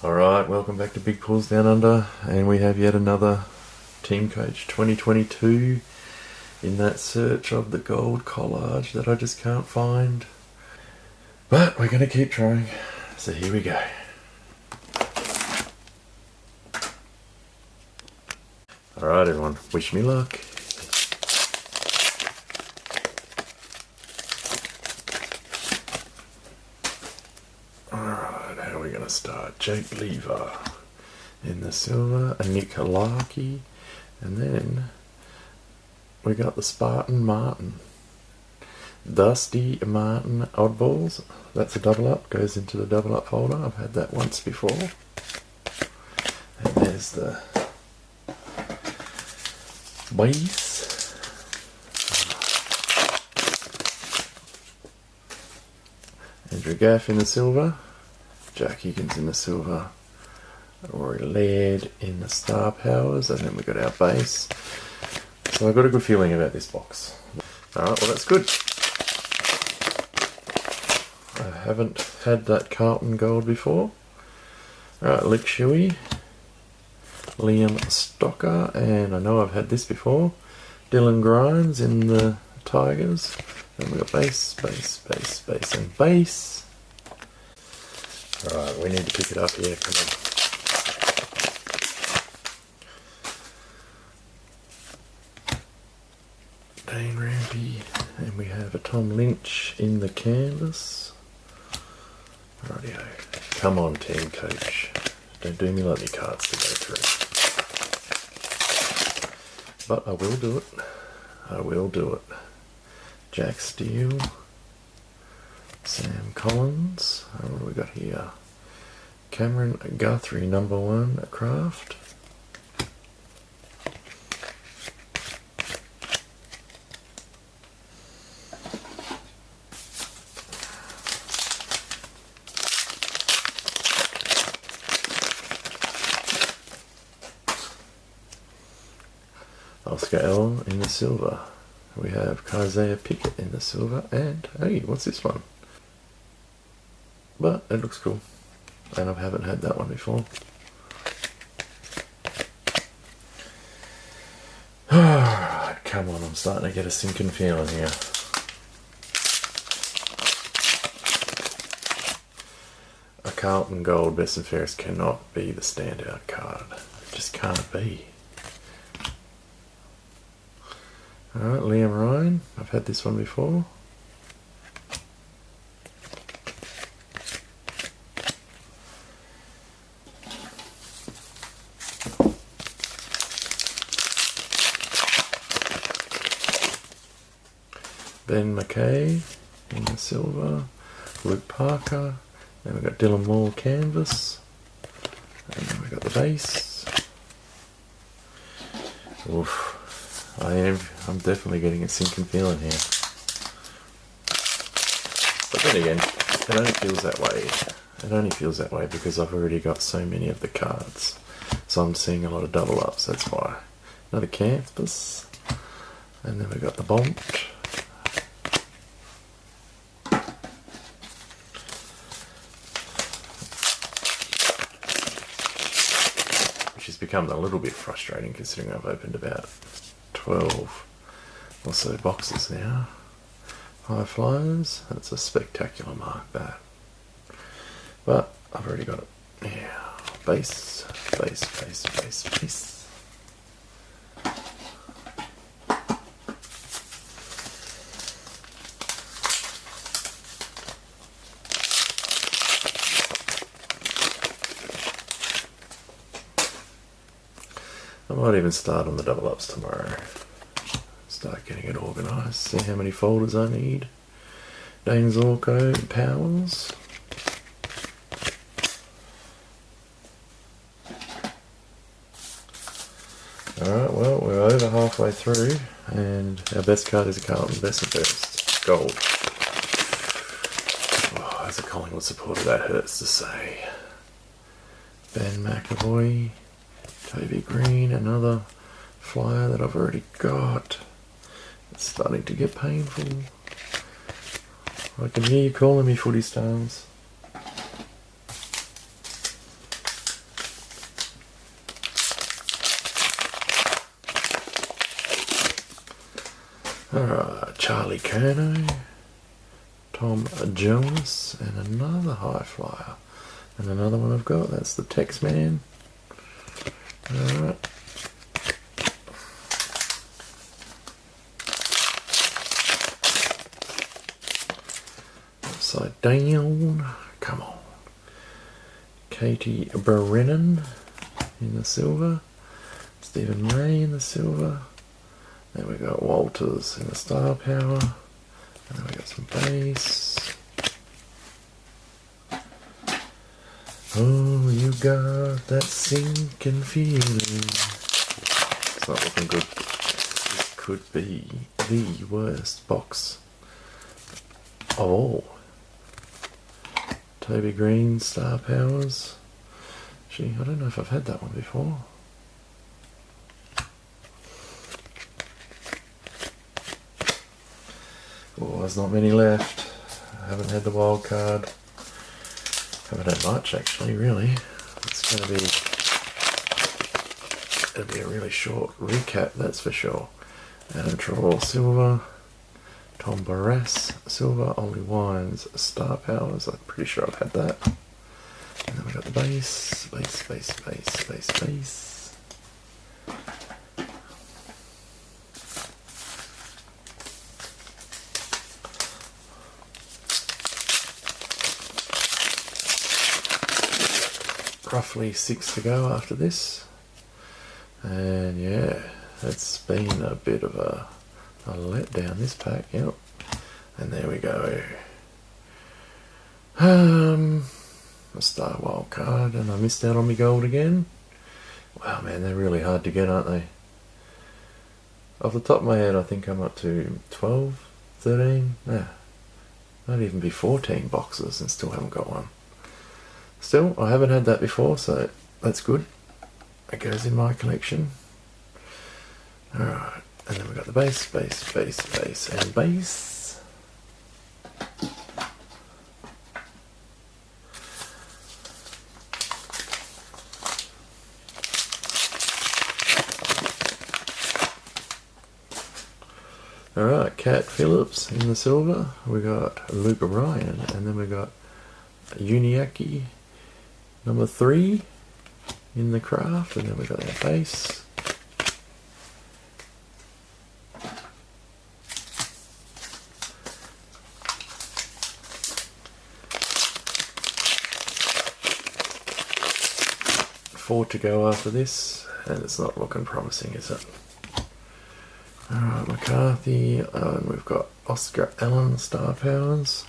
Alright, welcome back to Big Pulls Down Under, and we have yet another Team Coach 2022 in that search of the gold collage that I just can't find. But we're going to keep trying, so here we go. Alright everyone, wish me luck. Alright, how are we going to start? Jake Lever in the silver, a Nick Larkey, and then we got the Spartan Martin. Dusty Martin Oddballs. That's a double up, goes into the double up folder. I've had that once before. And there's the base. Andrew Gaff in the silver. Jack Higgins in the silver. Rory Laird in the star powers. And then we got our base. So I've got a good feeling about this box. Alright, well that's good. I haven't had that Carlton gold before. Alright, Lick Shuey, Liam Stocker, and I know I've had this before. Dylan Grimes in the Tigers. Then we've got base, and base. Alright, we need to pick it up here, come on. Dane Rampy, and we have a Tom Lynch in the canvas. Rightio. Come on, Team Coach. Don't do me like me cards to go through. But I will do it. I will do it. Jack Steele. Sam Collins. What do we got here? Cameron Guthrie, number 1 at Craft. Oscar L in the silver. We have Isaiah Pickett in the silver, and hey, what's this one? But it looks cool, and I haven't had that one before. Alright, come on, I'm starting to get a sinking feeling here. A Carlton Gold Best and Fairest cannot be the standout card. It just can't be. Alright, Liam Ryan. I've had this one before. Ben McKay in the silver. Luke Parker. Then we've got Dylan Moore canvas. And then we've got the base. Oof. I'm definitely getting a sinking feeling here. But then again, it only feels that way. It only feels that way because I've already got so many of the cards. So I'm seeing a lot of double ups, that's why. Another canvas. And then we've got the Bont. Which has become a little bit frustrating considering I've opened about 12 or so boxes now. High Flyers, that's a spectacular mark, that. But I've already got it. Yeah, base. I might even start on the double ups tomorrow. Start getting it organised. See how many folders I need. Dane Zorko, Powers. Alright, well, we're over halfway through, and our best card is a Carlton Best and Fairest. Gold. Oh, as a Collingwood supporter, that hurts to say. Ben McAvoy. Toby Green, another flyer that I've already got. It's starting to get painful. I can hear you calling me, Footy Stars. Alright, Charlie Curnow, Tom Jones, and another high flyer. And another one I've got, that's the Tex Man. Alright. Upside down, come on. Katie Brennan in the silver. Stephen May in the silver. Then we got Walters in the star power. And then we got some base. Oh, you got that sinking feeling. It's not looking good. This could be the worst box of all. Toby Green, Star Powers. Gee, I don't know if I've had that one before. Oh, there's not many left. I haven't had the wild card. Haven't had much actually, really. It's going to be, it'll be a really short recap, that's for sure. Adam Troll, silver. Tom Barras, silver. Ollie Wines, Star Powers. I'm pretty sure I've had that. And then we got the base. Roughly 6 to go after this. And yeah, it's been a bit of a letdown, this pack. Yep. And there we go. A star wild card, and I missed out on my gold again. Wow, man, they're really hard to get, aren't they? Off the top of my head, I think I'm up to 12, 13, nah, might even be 14 boxes and still haven't got one. Still, I haven't had that before, so that's good. It goes in my collection. Alright, and then we've got the base, and base. Alright, Cat Phillips in the silver. We got Luke Ryan, and then we got Uniacke number 3 in the craft, and then we got our base. Four to go after this, and it's not looking promising, is it? Alright, McCarthy, and we've got Oscar Allen Star Powers.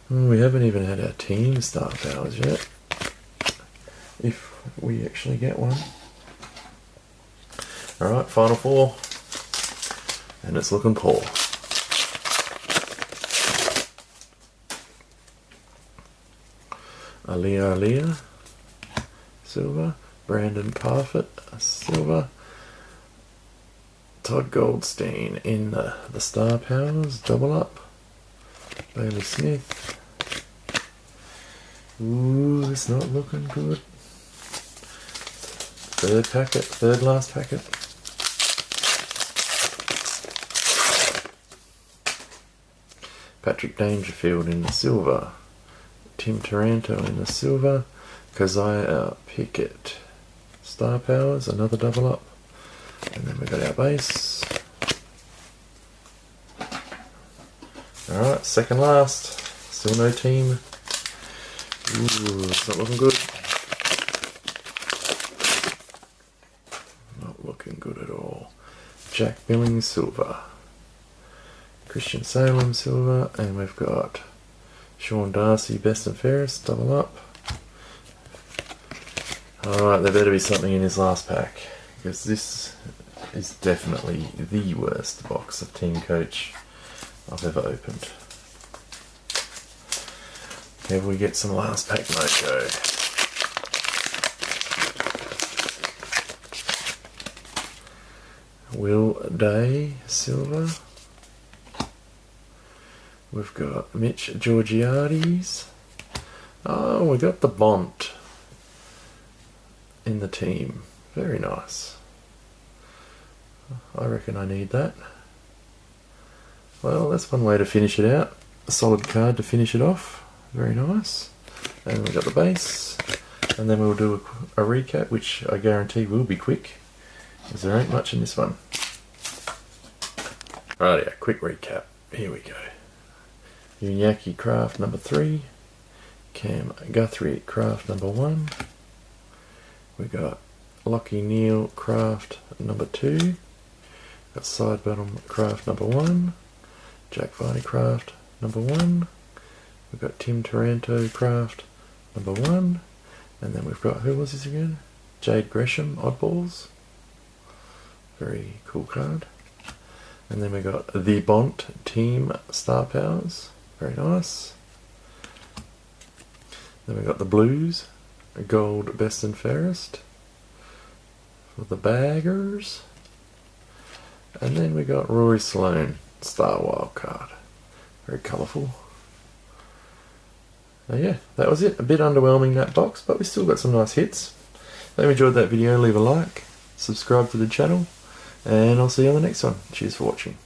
We haven't even had our team Star Powers yet, if we actually get one. Alright, final 4, and it's looking poor. Alea, silver. Brandon Parfitt, silver. Todd Goldstein in the Star Powers, double up. Bailey Smith. Ooh, it's not looking good. Third packet, third last packet. Patrick Dangerfield in the silver. Tim Taranto in the silver. Keziah Pickett. Star Powers, another double up. And then we got our base. Alright, second last. Still no team. Ooh, it's not looking good. Not looking good at all. Jack Billings, silver. Christian Salem, silver. And we've got Sean Darcy, best and fairest, double up. Alright, there better be something in his last pack, because this is definitely the worst box of Team Coach I've ever opened. Can we get some last pack mojo? Will Day, silver. We've got Mitch Georgiades. Oh, we got the Bont in the team. Very nice. I reckon I need that. Well, that's one way to finish it out. A solid card to finish it off. Very nice. And we've got the base. And then we'll do a recap, which I guarantee will be quick, because there ain't much in this one. Rightio, quick recap. Here we go. Unyaki craft number 3. Cam Guthrie craft number 1. We got Lockie Neal craft number 2. Got Side Bottom craft number 1. Jack Varney craft number 1. We've got Tim Taranto craft number 1. And then we've got, who was this again? Jade Gresham Oddballs. Very cool card. And then we got the Bont Team Star Powers. Very nice. Then we got the Blues Gold Best and Fairest for the Baggers. And then we got Rory Sloane Star Wild card. Very colourful. Yeah, that was it. A bit underwhelming, that box, but we still got some nice hits. If you enjoyed that video, leave a like, subscribe to the channel, and I'll see you on the next one. Cheers for watching.